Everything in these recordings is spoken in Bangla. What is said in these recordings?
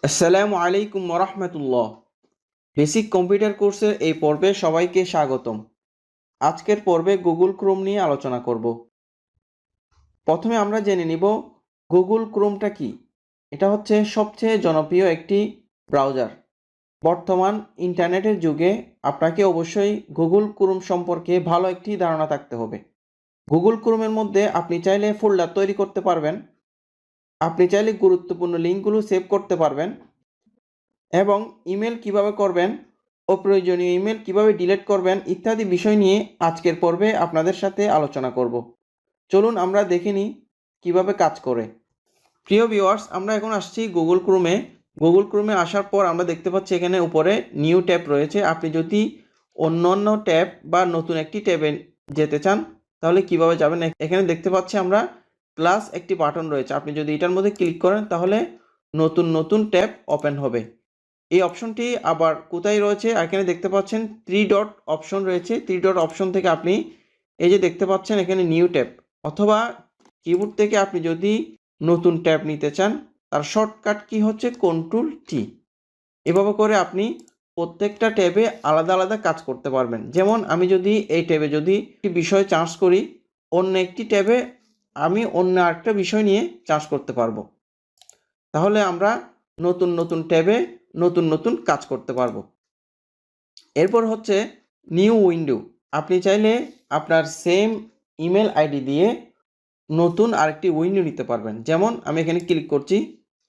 আসসালামু আলাইকুম ওরহমতুল্লাহ। বেসিক কম্পিউটার কোর্সের এই পর্বে সবাইকে স্বাগতম। আজকের পর্বে গুগল ক্রোম নিয়ে আলোচনা করব। প্রথমে আমরা জেনে নিব গুগল ক্রোমটা কি। এটা হচ্ছে সবচেয়ে জনপ্রিয় একটি ব্রাউজার। বর্তমান ইন্টারনেটের যুগে আপনাকে অবশ্যই গুগল ক্রোম সম্পর্কে ভালো একটি ধারণা থাকতে হবে। গুগল ক্রোমের মধ্যে আপনি চাইলে ফোল্ডার তৈরি করতে পারবেন, আপনি চাইলে গুরুত্বপূর্ণ লিঙ্কগুলো সেভ করতে পারবেন এবং ইমেল কিভাবে করবেন, অপ্রয়োজনীয় ইমেল কিভাবে ডিলিট করবেন ইত্যাদি বিষয় নিয়ে আজকের পর্বে আপনাদের সাথে আলোচনা করব। চলুন আমরা দেখে নিই কীভাবে কাজ করে। প্রিয় ভিউয়ার্স, আমরা এখন আসছি গুগল ক্রোমে। গুগল ক্রোমে আসার পর আমরা দেখতে পাচ্ছি এখানে উপরে নিউ ট্যাব রয়েছে। আপনি যদি অন্য ট্যাব বা নতুন একটি ট্যাবে যেতে চান তাহলে কিভাবে যাবেন, এখানে দেখতে পাচ্ছি আমরা প্লাস একটি বাটন রয়েছে। আপনি যদি এটার মধ্যে ক্লিক করেন তাহলে নতুন ট্যাব ওপেন হবে। এই অপশনটি আবার কোথায় রয়েছে, এখানে দেখতে পাচ্ছেন 3 ডট অপশন রয়েছে। 3 ডট অপশন থেকে আপনি এই যে দেখতে পাচ্ছেন এখানে নিউ ট্যাব, অথবা কিবোর্ড থেকে আপনি যদি নতুন ট্যাব নিতে চান তার শর্টকাট কি হচ্ছে কন্ট্রোল টি। এভাবে করে আপনি প্রত্যেকটা ট্যাবে আলাদা আলাদা কাজ করতে পারবেন। যেমন আমি যদি এই ট্যাবে যদি একটি বিষয় চার্জ করি, অন্য একটি ট্যাবে আমি অন্য আরেকটা বিষয় নিয়ে চার্জ করতে পারবো। তাহলে আমরা নতুন ট্যাবে নতুন কাজ করতে পারবো। এরপর হচ্ছে নিউ উইন্ডো। আপনি চাইলে আপনার সেম ইমেল আইডি দিয়ে নতুন আরেকটি উইন্ডো নিতে পারবেন। যেমন আমি এখানে ক্লিক করছি,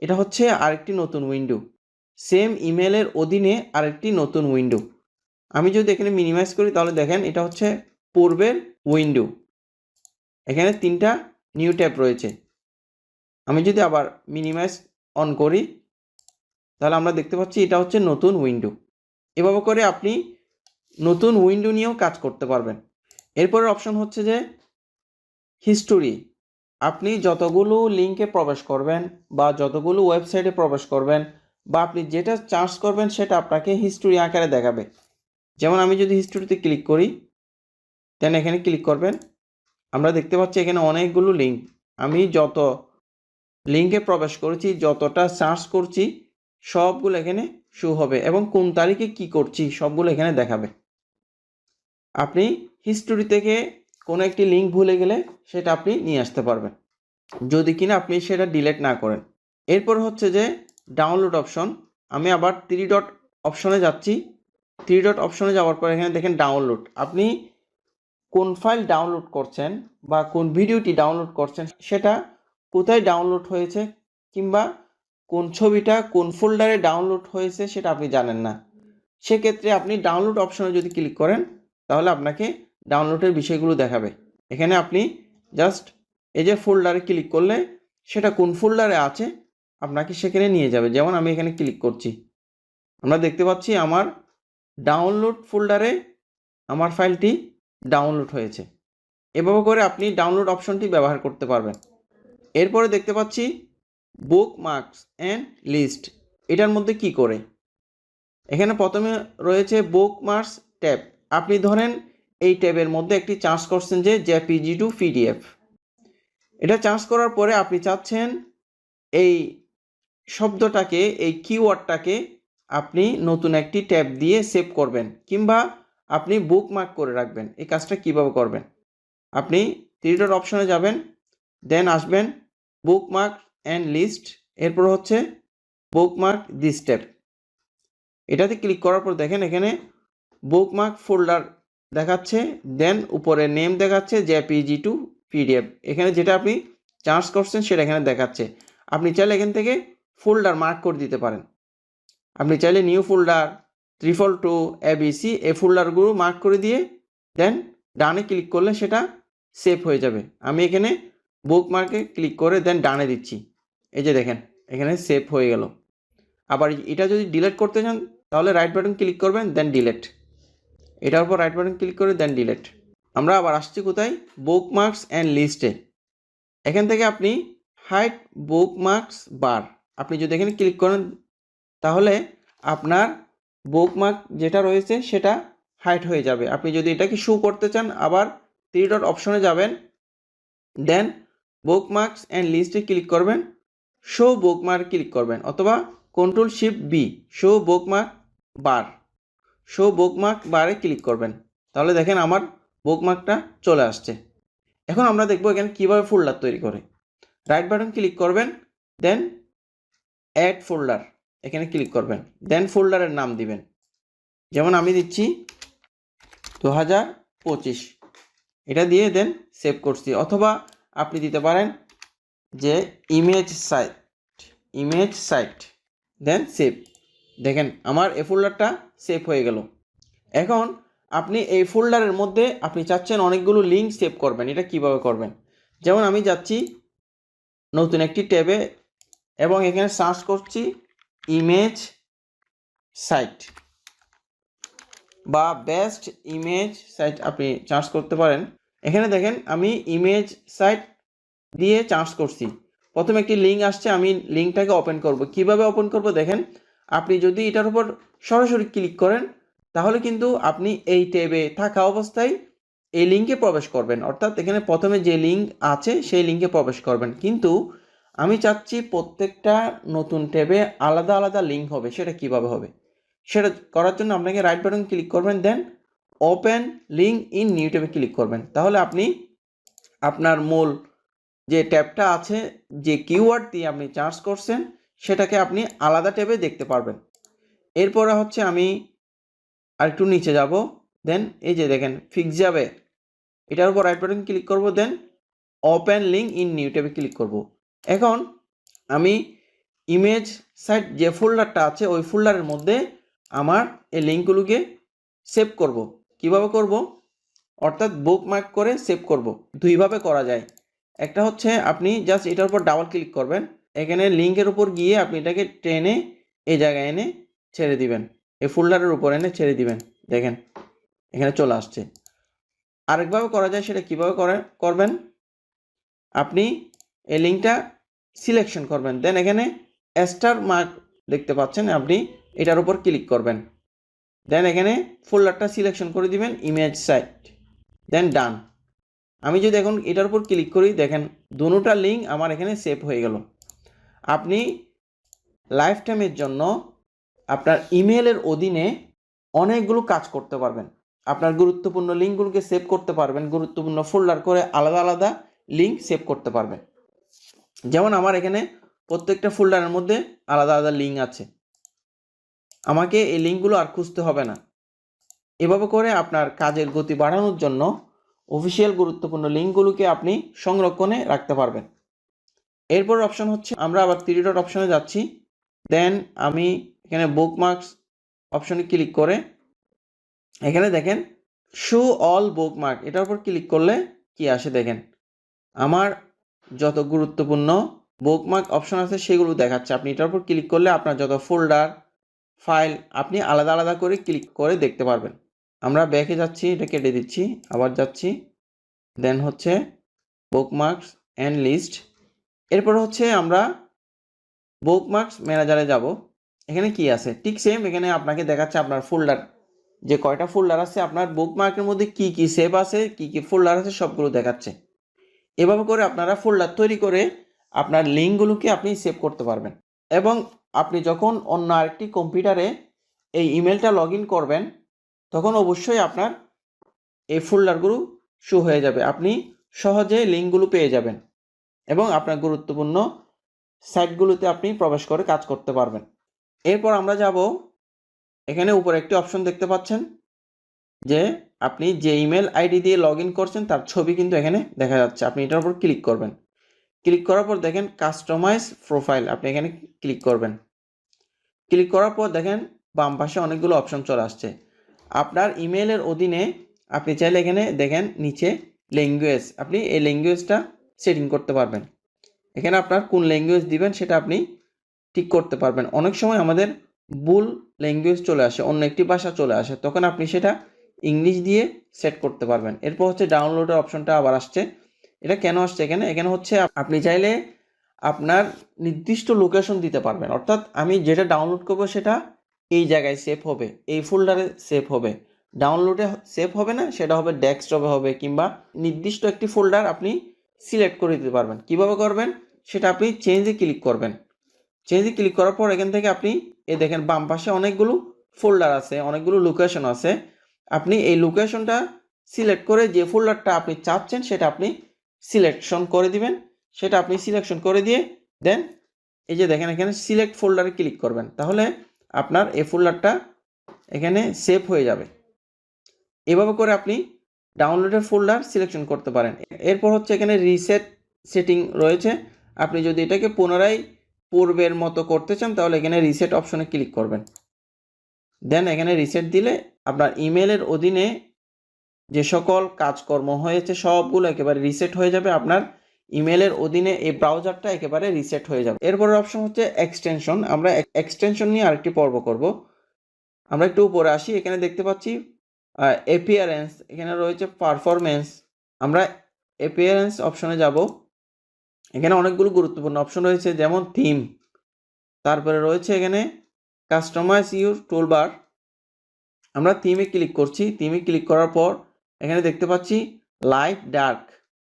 এটা হচ্ছে আরেকটি নতুন উইন্ডো, সেম ইমেলের অধীনে আরেকটি নতুন উইন্ডো। আমি যদি এখানে মিনিমাইজ করি তাহলে দেখেন এটা হচ্ছে পূর্বের উইন্ডো। এখানে 3টা নিউ ট্যাব রয়েছে। আমি যদি আবার মিনিমাইজ অন করি তাহলে আমরা দেখতে পাচ্ছি এটা হচ্ছে নতুন উইন্ডো। এভাবে করে আপনি নতুন উইন্ডো নিয়েও কাজ করতে পারবেন। এরপরের অপশন হচ্ছে যে হিস্টোরি। আপনি যতগুলো লিঙ্কে প্রবেশ করবেন বা যতগুলো ওয়েবসাইটে প্রবেশ করবেন বা আপনি যেটা চার্জ করবেন সেটা আপনাকে হিস্টোরি আকারে দেখাবে। যেমন আমি যদি হিস্টোরিতে ক্লিক করি দেন এখানে ক্লিক করবেন, আমরা দেখতে পাচ্ছি এখানে অনেকগুলো লিঙ্ক। আমি যত লিঙ্কে প্রবেশ করেছি, যতটা সার্চ করছি সবগুলো এখানে শো হবে এবং কোন তারিখে কি করছি সবগুলো এখানে দেখাবে। আপনি হিস্টোরি থেকে কোনো একটি লিঙ্ক ভুলে গেলে সেটা আপনি নিয়ে আসতে পারবেন, যদি কিনা আপনি সেটা ডিলিট না করেন। এরপর হচ্ছে যে ডাউনলোড অপশন। আমি আবার 3 ডট অপশনে যাচ্ছি। 3 ডট অপশনে যাওয়ার পর এখানে দেখেন ডাউনলোড। আপনি কোন ফাইল ডাউনলোড করছেন বা কোন ভিডিওটি ডাউনলোড করছেন সেটা কোথায় ডাউনলোড হয়েছে কিংবা কোন ছবিটা কোন ফোল্ডারে ডাউনলোড হয়েছে সেটা আপনি জানেন না। সেক্ষেত্রে আপনি ডাউনলোড অপশনে যদি ক্লিক করেন তাহলে আপনাকে ডাউনলোডের বিষয়গুলো দেখাবে। এখানে আপনি জাস্ট এই যে ফোল্ডারে ক্লিক করলে সেটা কোন ফোল্ডারে আছে আপনাকে সেখানে নিয়ে যাবে। যেমন আমি এখানে ক্লিক করছি, আমরা দেখতে পাচ্ছি আমার ডাউনলোড ফোল্ডারে আমার ফাইলটি ডাউনলোড হয়েছে। এভাবে করে আপনি ডাউনলোড অপশনটি ব্যবহার করতে পারবেন। এরপরে দেখতে পাচ্ছি বুকমার্কস অ্যান্ড লিস্ট। এটার মধ্যে কি করে, এখানে প্রথমে রয়েছে বুকমার্কস ট্যাব। আপনি ধরেন এই ট্যাবের মধ্যে একটি চার্জ করছেন যে জেপিজি টু পিডিএফ। এটা চার্জ করার পরে আপনি চাচ্ছেন এই শব্দটাকে, এই কিওয়ার্ডটাকে আপনি নতুন একটি ট্যাব দিয়ে সেভ করবেন কিংবা আপনি বুকমার্ক করে রাখবেন। এই কাজটা কিভাবে করবেন, আপনি 3 ডট অপশনে যাবেন, দেন আসবেন বুকমার্ক অ্যান্ড লিস্ট, এরপর হচ্ছে বুকমার্ক দিস ট্যাব। এটাতে ক্লিক করার পর দেখেন এখানে বুকমার্ক ফোল্ডার দেখাচ্ছে, দেন উপরে নেম দেখাচ্ছে জেপিজি টু পিডিএফ। এখানে যেটা আপনি চার্জ করছেন সেটা এখানে দেখাচ্ছে। আপনি চাইলে এখান থেকে ফোল্ডার মার্ক করে দিতে পারেন। আপনি চাইলে নিউ ফোল্ডার 342 ABC এই ফোল্ডারগুলো মার্ক করে দিয়ে দেন ডানে ক্লিক করলে সেটা সেভ হয়ে যাবে। আমি এখানে বুকমার্কে ক্লিক করে দেন ডানে দিচ্ছি, এই যে দেখেন এখানে সেভ হয়ে গেল। আবার এটা যদি ডিলিট করতে চান তাহলে রাইট বাটন ক্লিক করবেন দেন ডিলিট, এটার উপর রাইট বাটন ক্লিক করে দেন ডিলিট। আমরা আবার আসছি কোথায়, বুকমার্কস অ্যান্ড লিস্টে। এখান থেকে আপনি হাইড বুকমার্কস বার, আপনি যদি এখানে ক্লিক করেন তাহলে আপনার বুকমার্ক যেটা রয়েছে সেটা হাইড হয়ে যাবে। আপনি যদি এটাকে শো করতে চান আবার 3 ডট অপশনে যাবেন, দেন বুকমার্কস অ্যান্ড লিস্টে ক্লিক করবেন, শো বুকমার্ক ক্লিক করবেন, অথবা control shift B, show bookmark bar, show bookmark বারে ক্লিক করবেন। তাহলে দেখেন আমার বুকমার্কটা চলে আসছে। এখন আমরা দেখব এখানে কীভাবে ফোল্ডার তৈরি করে। রাইট বাটন ক্লিক করবেন, দেন অ্যাড ফোল্ডার এখানে ক্লিক করবেন, দেন ফোল্ডারের নাম দিবেন। যেমন আমি দিচ্ছি 2025, এটা দিয়ে দেন সেভ করছি। অথবা আপনি দিতে পারেন যে ইমেজ সাইট দেন সেভ। দেখেন আমার এই ফোল্ডারটা সেভ হয়ে গেল। এখন আপনি এই ফোল্ডারের মধ্যে আপনি চাচ্ছেন অনেকগুলো লিঙ্ক সেভ করবেন, এটা কিভাবে করবেন। যেমন আমি যাচ্ছি নতুন একটি ট্যাবে এবং এখানে সার্চ করছি ইমেজ সাইট বা বেস্ট ইমেজ সাইট, আপনি সার্চ করতে পারেন। এখানে দেখেন আমি ইমেজ সাইট দিয়ে সার্চ করছি, প্রথমে একটি লিঙ্ক আসছে, আমি লিঙ্কটাকে ওপেন করব। কিভাবে ওপেন করব দেখেন, আপনি যদি এটার উপর সরাসরি ক্লিক করেন তাহলে কিন্তু আপনি এই ট্যাবে থাকা অবস্থায় এই লিঙ্কে প্রবেশ করবেন, অর্থাৎ এখানে প্রথমে যে লিঙ্ক আছে সেই লিঙ্কে প্রবেশ করবেন। কিন্তু আমি চাচ্ছি প্রত্যেকটা নতুন ট্যাবে আলাদা আলাদা লিঙ্ক হবে, সেটা কিভাবে হবে সেটা করার জন্য আপনাকে রাইট বাটন ক্লিক করবেন, then open link in new ট্যাবে ক্লিক করবেন। তাহলে আপনি আপনার মূল যে ট্যাবটা আছে, যে কিওয়ার্ড দিয়ে আপনি সার্চ করছেন সেটাকে আপনি আলাদা ট্যাবে দেখতে পারবেন। এরপরে হচ্ছে আমি আরেকটু নিচে যাব, দেন এই যে দেখেন ফিক্স যাবে, এটার উপর রাইট বাটন ক্লিক করব, then open link in new ট্যাবে ক্লিক করব। এখন আমি ইমেজ সাইট যে ফোল্ডারটা আছে ওই ফোল্ডারের মধ্যে আমার এই লিঙ্কগুলোকে সেভ করব। কিভাবে করব, অর্থাৎ বুকমার্ক করে সেভ করব। দুইভাবে করা যায়। একটা হচ্ছে আপনি জাস্ট এটার উপর ডাবল ক্লিক করবেন, এখানে লিঙ্কের উপর গিয়ে আপনি এটাকে টেনে এই জায়গায় এনে ছেড়ে দিবেন, এই ফোল্ডারের উপর এনে ছেড়ে দিবেন, দেখেন এখানে চলে আসছে। আরেকভাবে করা যায়, সেটা কিভাবে করবেন, আপনি এই লিঙ্কটা সিলেকশন করবেন, দেন এখানে স্টার মার্ক দেখতে পাচ্ছেন, আপনি এটার উপর ক্লিক করবেন, দেন এখানে ফোল্ডারটা সিলেকশন করে দিবেন ইমেজ সাইট, দেন ডান। আমি যদি এখন এটার উপর ক্লিক করি দেখেন দুটোটা লিঙ্ক আমার এখানে সেভ হয়ে গেল। আপনি লাইফ টাইমের জন্য আপনার ইমেলের অধীনে অনেকগুলো কাজ করতে পারবেন। আপনার গুরুত্বপূর্ণ লিঙ্কগুলোকে সেভ করতে পারবেন, গুরুত্বপূর্ণ ফোল্ডার করে আলাদা আলাদা লিঙ্ক সেভ করতে পারবেন। যেমন আমার এখানে প্রত্যেকটা ফোল্ডারের মধ্যে আলাদা আলাদা লিঙ্ক আছে, আমাকে এই লিঙ্কগুলো আর খুঁজতে হবে না। এভাবে করে আপনার কাজের গতি বাড়ানোর জন্য অফিসিয়াল গুরুত্বপূর্ণ লিঙ্কগুলোকে আপনি সংরক্ষণে রাখতে পারবেন। এরপর অপশন হচ্ছে আমরা আবার 3 ডট অপশনে যাচ্ছি, দেন আমি এখানে বুকমার্কস অপশনে ক্লিক করে এখানে দেখেন শো অল বুকমার্ক, এটার উপর ক্লিক করলে কি আসে দেখেন আমার যত গুরুত্বপূর্ণ বুকমার্ক অপশন আছে সেগুলো দেখাচ্ছে। আপনি এটার উপর ক্লিক করলে আপনার যত ফোল্ডার ফাইল আপনি আলাদা আলাদা করে ক্লিক করে দেখতে পারবেন। আমরা ব্যাকে যাচ্ছি, এটা কেটে দিচ্ছি, আবার যাচ্ছি, দেন হচ্ছে বুকমার্কস অ্যান্ড লিস্ট। এরপর হচ্ছে আমরা বুকমার্কস ম্যানেজারে যাব। এখানে কি আছে ঠিক সেম, এখানে আপনাকে দেখাচ্ছে আপনার ফোল্ডার, যে কয়টা ফোল্ডার আছে, আপনার বুকমার্কের মধ্যে কি কি সেভ আছে, কি কি ফোল্ডার আছে সবগুলো দেখাচ্ছে। এভাবে করে আপনারা ফোল্ডার তৈরি করে আপনার লিঙ্কগুলোকে আপনি সেভ করতে পারবেন। এবং আপনি যখন অন্য আরেকটি কম্পিউটারে এই ইমেলটা লগ ইন করবেন তখন অবশ্যই আপনার এই ফোল্ডারগুলো শো হয়ে যাবে, আপনি সহজে লিঙ্কগুলো পেয়ে যাবেন এবং আপনার গুরুত্বপূর্ণ সাইটগুলোতে আপনি প্রবেশ করে কাজ করতে পারবেন। এরপর আমরা যাব, এখানে উপরে একটি অপশন দেখতে পাচ্ছেন যে আপনি যে ইমেল আইডি দিয়ে লগ ইন করছেন তার ছবি কিন্তু এখানে দেখা যাচ্ছে। আপনি এটার উপর ক্লিক করবেন, ক্লিক করার পর দেখেন কাস্টমাইজ প্রোফাইল, আপনি এখানে ক্লিক করবেন। ক্লিক করার পর দেখেন বাম পাশে অনেকগুলো অপশন চলে আসছে। আপনার ইমেলের অধীনে আপনি চাইলে এখানে দেখেন নিচে ল্যাঙ্গুয়েজ, আপনি এই ল্যাঙ্গুয়েজটা সেটিং করতে পারবেন। এখানে আপনার কোন ল্যাঙ্গুয়েজ দিবেন সেটা আপনি ঠিক করতে পারবেন। অনেক সময় আমাদের ভুল ল্যাঙ্গুয়েজ চলে আসে, অন্য একটি ভাষা চলে আসে, তখন আপনি সেটা ইংলিশ দিয়ে সেট করতে পারবেন। এরপর হচ্ছে ডাউনলোডের অপশনটা আবার আসছে। এটা কেন আসছে এখানে হচ্ছে আপনি চাইলে আপনার নির্দিষ্ট লোকেশন দিতে পারবেন, অর্থাৎ আমি যেটা ডাউনলোড করব সেটা এই জায়গায় সেভ হবে, এই ফোল্ডারে সেভ হবে, ডাউনলোডে সেভ হবে না, সেটা হবে ডেস্কটপে হবে, কিংবা নির্দিষ্ট একটি ফোল্ডার আপনি সিলেক্ট করে দিতে পারবেন। কিভাবে করবেন সেটা আপনি চেঞ্জে ক্লিক করবেন, চেঞ্জে ক্লিক করার পর এখান থেকে আপনি দেখেন বাম পাশে অনেকগুলো ফোল্ডার আছে, অনেকগুলো লোকেশন আছে। আপনি এই লোকেশনটা সিলেক্ট করে যে ফোল্ডারটা আপনি চাচ্ছেন সেটা আপনি সিলেকশন করে দিবেন। সেটা আপনি সিলেকশন করে দিয়ে দেন এই যে দেখেন এখানে সিলেক্ট ফোল্ডারে ক্লিক করবেন, তাহলে আপনার এই ফোল্ডারটা এখানে সেভ হয়ে যাবে। এভাবে করে আপনি ডাউনলোডের ফোল্ডার সিলেকশন করতে পারেন। এরপর হচ্ছে এখানে রিসেট সেটিং রয়েছে। আপনি যদি এটাকে পুনরায় পূর্বের মতো করতে চান তাহলে এখানে রিসেট অপশনে ক্লিক করবেন। দেন এখানে রিসেট দিলে আপনার ইমেলের অধীনে যে সকল কাজকর্ম হয়েছে সবগুলো একেবারে রিসেট হয়ে যাবে। আপনার ইমেলের অধীনে এই ব্রাউজারটা একেবারে রিসেট হয়ে যাবে। এরপরের অপশন হচ্ছে এক্সটেনশন। আমরা এক্সটেনশন নিয়ে আরেকটি পর্ব করব। আমরা একটু উপরে আসি, এখানে দেখতে পাচ্ছি অ্যাপিয়ারেন্স, এখানে রয়েছে পারফরমেন্স। আমরা অ্যাপিয়ারেন্স অপশনে যাব। এখানে অনেকগুলো গুরুত্বপূর্ণ অপশন রয়েছে, যেমন থিম, তারপরে রয়েছে এখানে কাস্টমাইজ ইউর টুলবার। আমরা থিমে ক্লিক করছি। থিমে ক্লিক করার পর এখানে দেখতে পাচ্ছি লাইট ডার্ক,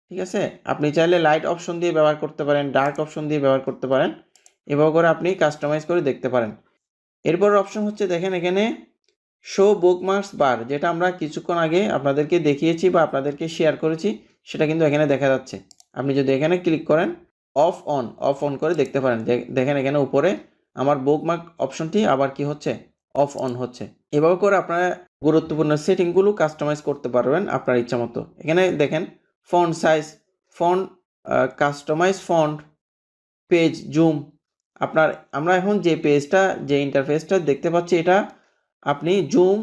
ঠিক আছে। আপনি চাইলে লাইট অপশন দিয়ে ব্যবহার করতে পারেন, ডার্ক অপশন দিয়ে ব্যবহার করতে পারেন। এভাবে করে আপনি কাস্টমাইজ করে দেখতে পারেন। এরপর অপশন হচ্ছে দেখেন এখানে শো বুকমার্কস বার, যেটা আমরা কিছুক্ষণ আগে আপনাদেরকে দেখিয়েছি বা আপনাদেরকে শেয়ার করেছি, সেটা কিন্তু এখানে দেখা যাচ্ছে। আপনি যদি এখানে ক্লিক করেন অফ অন করে দেখতে পারেন। দেখেন এখানে উপরে আমার বুকমার্ক অপশনটি আবার কি হচ্ছে, অফ অন হচ্ছে। এভাবে করে আপনারা গুরুত্বপূর্ণ সেটিংগুলো কাস্টমাইজ করতে পারবেন আপনার ইচ্ছা মতো। এখানে দেখেন font size, font customize font, page zoom. আমরা এখন যে পেজটা, যে ইন্টারফেসটা দেখতে পাচ্ছি, এটা আপনি জুম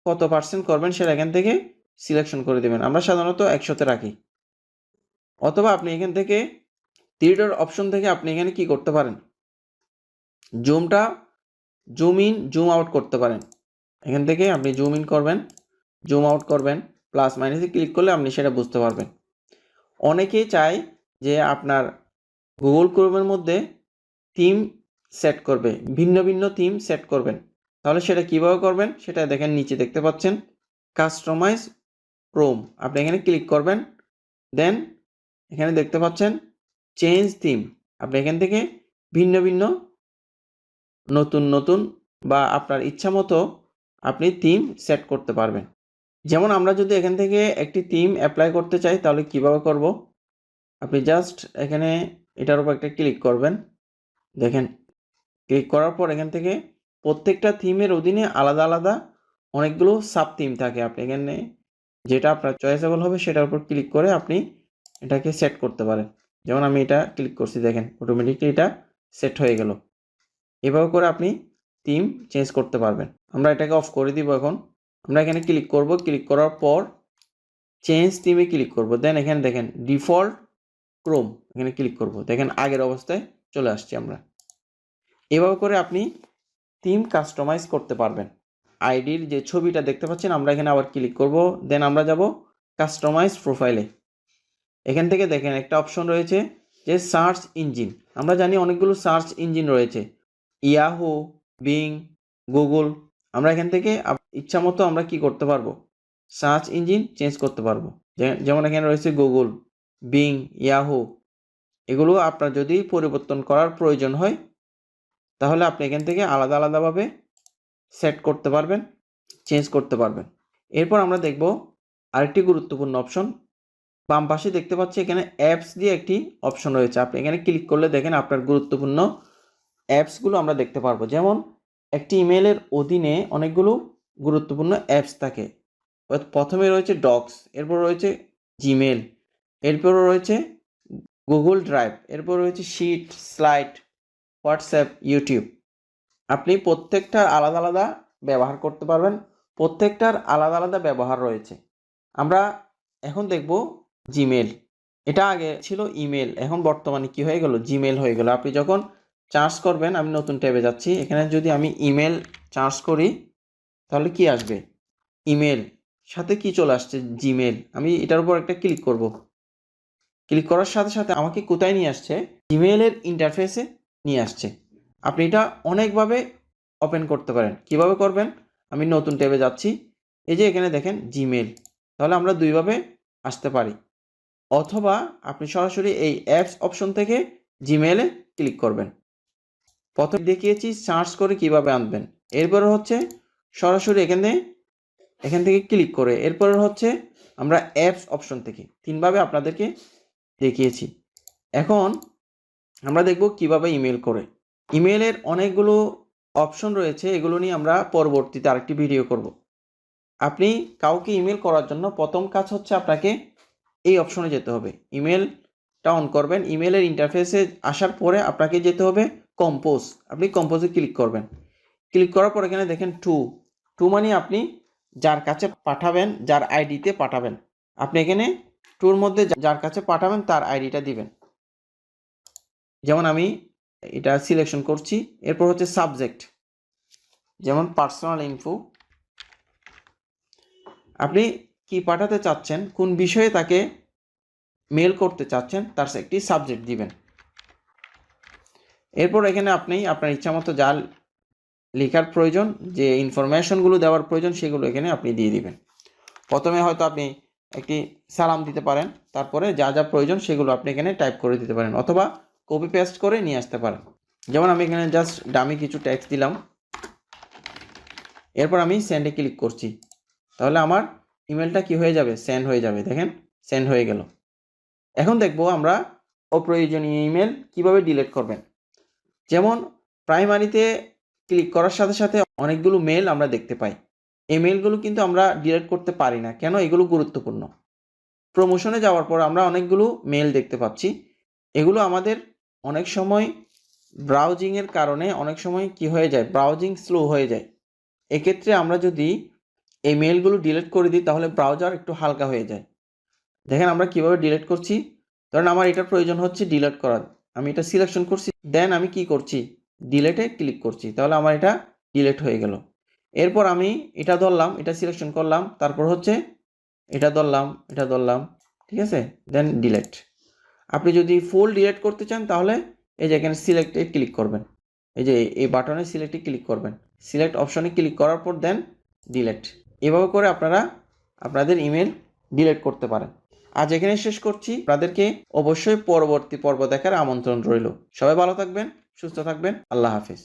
কত পার্সেন্ট করবেন সেটা এখান থেকে সিলেকশন করে দেবেন। আমরা সাধারণত 100-তে রাখি। অথবা আপনি এখান থেকে থ্রি ডট অপশন থেকে আপনি এখানে কি করতে পারেন, জুমটা জুম ইন জুম আউট করতে পারেন। এখান থেকে আপনি জুম ইন করবেন, জুম আউট করবেন, প্লাস মাইনাসে ক্লিক করলে আপনি সেটা বুঝতে পারবেন। অনেকেই চায় যে আপনার গুগল ক্রোমের মধ্যে থিম সেট করবে, ভিন্ন ভিন্ন থিম সেট করবেন। তাহলে সেটা কিভাবে করবেন সেটা দেখেন নিচে দেখতে পাচ্ছেন কাস্টমাইজ ক্রোম। আপনি এখানে ক্লিক করবেন। দেন এখানে দেখতে পাচ্ছেন চেঞ্জ থিম। আপনি এখান থেকে ভিন্ন ভিন্ন নতুন বা আপনার ইচ্ছা মতো আপনি থিম সেট করতে পারবেন। যেমন আমরা যদি এখান থেকে একটি থিম অ্যাপ্লাই করতে চাই তাহলে কিভাবে করব, আপনি জাস্ট এখানে এটার উপর একটা ক্লিক করবেন। দেখেন ক্লিক করার পর এখান থেকে প্রত্যেকটা থিমের অধীনে আলাদা আলাদা অনেকগুলো সাব থিম থাকে। আপনি এখানে যেটা আপনার চয়েসেবল হবে সেটার উপর ক্লিক করে আপনি এটাকে সেট করতে পারেন। যেমন আমি এটা ক্লিক করছি, দেখেন অটোমেটিকলি এটা সেট হয়ে গেল। এভাবে করে আপনি থিম চেঞ্জ করতে পারবেন। আমরা এটাকে অফ করে দিব। এখন আমরা এখানে ক্লিক করব। ক্লিক করার পর চেঞ্জ থিমে ক্লিক করব। দেন এখানে দেখেন ডিফল্ট ক্রোম, এখানে ক্লিক করব। দেখেন আগের অবস্থায় চলে আসছি আমরা। এভাবে করে আপনি থিম কাস্টমাইজ করতে পারবেন। আইডির যে ছবিটা দেখতে পাচ্ছেন, আমরা এখানে আবার ক্লিক করব। দেন আমরা যাব কাস্টমাইজ প্রোফাইলে। এখান থেকে দেখেন একটা অপশন রয়েছে যে সার্চ ইঞ্জিন। আমরা জানি অনেকগুলো সার্চ ইঞ্জিন রয়েছে, ইয়াহু, বিং, গুগল। আমরা এখান থেকে ইচ্ছা মতো আমরা কি করতে পারবো, সার্চ ইঞ্জিন চেঞ্জ করতে পারবো। যেমন এখানে রয়েছে গুগল, বিং, ইয়াহু। এগুলো আপনার যদি পরিবর্তন করার প্রয়োজন হয় তাহলে আপনি এখান থেকে আলাদা আলাদাভাবে সেট করতে পারবেন, চেঞ্জ করতে পারবেন। এরপর আমরা দেখব আরেকটি গুরুত্বপূর্ণ অপশন। বাম পাশে দেখতে পাচ্ছি এখানে অ্যাপস দিয়ে একটি অপশন রয়েছে। আপনি এখানে ক্লিক করলে দেখেন আপনার গুরুত্বপূর্ণ অ্যাপসগুলো আমরা দেখতে পারবো। যেমন একটি ইমেলের অধীনে অনেকগুলো গুরুত্বপূর্ণ অ্যাপস থাকে। প্রথমে রয়েছে ডক্স, এরপর রয়েছে জিমেল, এরপর রয়েছে গুগল ড্রাইভ, এরপর রয়েছে শিট, স্লাইড, হোয়াটসঅ্যাপ, ইউটিউব। আপনি প্রত্যেকটার আলাদা আলাদা ব্যবহার করতে পারবেন, প্রত্যেকটার আলাদা আলাদা ব্যবহার রয়েছে। আমরা এখন দেখব জিমেল। এটা আগে ছিল ইমেল, এখন বর্তমানে কি হয়ে গেল, জিমেল হয়ে গেল। আপনি যখন চার্জ করবেন, আমি নতুন ট্যাবে যাচ্ছি, এখানে যদি আমি ইমেল চার্জ করি তাহলে কি আসবে, ইমেল, সাথে কি চলে আসছে, জিমেল। আমি এটার উপর একটা ক্লিক করব। ক্লিক করার সাথে সাথে আমাকে কোথায় নিয়ে আসছে, জিমেলের ইন্টারফেসে নিয়ে আসছে। আপনি এটা অনেকভাবে ওপেন করতে পারেন। কিভাবে করবেন, আমি নতুন ট্যাবে যাচ্ছি, এই যে এখানে দেখেন জিমেল। তাহলে আমরা দুইভাবে আসতে পারি, অথবা আপনি সরাসরি এই অ্যাপস অপশন থেকে জিমেলে ক্লিক করবেন। প্রথমে দেখিয়েছি সার্চ করে কিভাবে আনবেন, এরপরে হচ্ছে সরাসরি এখান থেকে ক্লিক করে, এরপরে হচ্ছে আমরা অ্যাপস অপশন থেকে, তিনভাবে আপনাদেরকে দেখিয়েছি। এখন আমরা দেখব কিভাবে ইমেল করে। ইমেলের অনেকগুলো অপশন রয়েছে, এগুলো নিয়ে আমরা পরবর্তীতে আরেকটি ভিডিও করব। আপনি কাউকে ইমেল করার জন্য প্রথম কাজ হচ্ছে আপনাকে এই অপশনে যেতে হবে, ইমেলটা অন করবেন। ইমেলের ইন্টারফেসে আসার পরে আপনাকে যেতে হবে কম্পোজ, আপনি কম্পোজে ক্লিক করবেন। ক্লিক করার পর এখানে দেখেন টু মানে আপনি যার কাছে পাঠাবেন, যার আইডিতে পাঠাবেন, আপনি এখানে টুর মধ্যে যার কাছে পাঠাবেন তার আইডিটা দিবেন। যেমন আমি এটা সিলেকশন করছি। এরপর হচ্ছে সাবজেক্ট, যেমন পার্সোনাল ইনফো। আপনি কি পাঠাতে চাচ্ছেন, কোন বিষয়ে তাকে মেল করতে চাচ্ছেন, তার একটি সাবজেক্ট দিবেন। এরপর এখানে আপনি আপনার ইচ্ছামতো যা লেখার প্রয়োজন, যে ইনফরমেশনগুলো দেওয়ার প্রয়োজন, সেগুলো এখানে আপনি দিয়ে দিবেন। প্রথমে হয়তো আপনি একটি সালাম দিতে পারেন, তারপরে যা যা প্রয়োজন সেগুলো আপনি এখানে টাইপ করে দিতে পারেন, অথবা কপি পেস্ট করে নিয়ে আসতে পারেন। যেমন আমি এখানে জাস্ট ডামি কিছু টেক্সট দিলাম, এরপর আমি সেন্ডে ক্লিক করছি, তাহলে আমার ইমেলটা কি হয়ে যাবে, সেন্ড হয়ে যাবে। দেখেন সেন্ড হয়ে গেল। এখন দেখবো আমরা অপ্রয়োজনীয় ইমেল কিভাবে ডিলিট করবেন। যেমন প্রাইমারিতে ক্লিক করার সাথে সাথে অনেকগুলো মেল আমরা দেখতে পাই, এই মেলগুলো কিন্তু আমরা ডিলিট করতে পারি না। কেন? এগুলো গুরুত্বপূর্ণ। প্রমোশনে যাওয়ার পর আমরা অনেকগুলো মেল দেখতে পাচ্ছি, এগুলো আমাদের অনেক সময় ব্রাউজিংয়ের কারণে অনেক সময় কি হয়ে যায়, ব্রাউজিং স্লো হয়ে যায়। এক্ষেত্রে আমরা যদি এই মেলগুলো ডিলিট করে দিই তাহলে ব্রাউজার একটু হালকা হয়ে যায়। দেখেন আমরা কিভাবে ডিলিট করছি। ধরেন আমার এটার প্রয়োজন হচ্ছে ডিলিট করার, আমি এটা সিলেকশন করছি, দেন আমি কি করছি, ডিলিটে ক্লিক করছি, তাহলে আমার এটা ডিলিট হয়ে গেল। এরপর আমি এটা ধরলাম, এটা সিলেকশন করলাম, তারপর হচ্ছে এটা ধরলাম, ঠিক আছে, দেন ডিলিট। আপনি যদি ফুল ডিলিট করতে চান তাহলে এই যে এখানে সিলেক্টে ক্লিক করবেন, এই যে এই বাটনে সিলেক্টে ক্লিক করবেন, সিলেক্ট অপশনে ক্লিক করার পর দেন ডিলিট। এভাবে করে আপনারা আপনাদের ইমেল ডিলিট করতে পারেন। আজ এখানে শেষ করছি, আপনাদেরকে অবশ্যই পরবর্তী পর্ব দেখার আমন্ত্রণ রইল। সবাই ভালো থাকবেন, সুস্থ থাকবেন, আল্লাহ হাফিজ।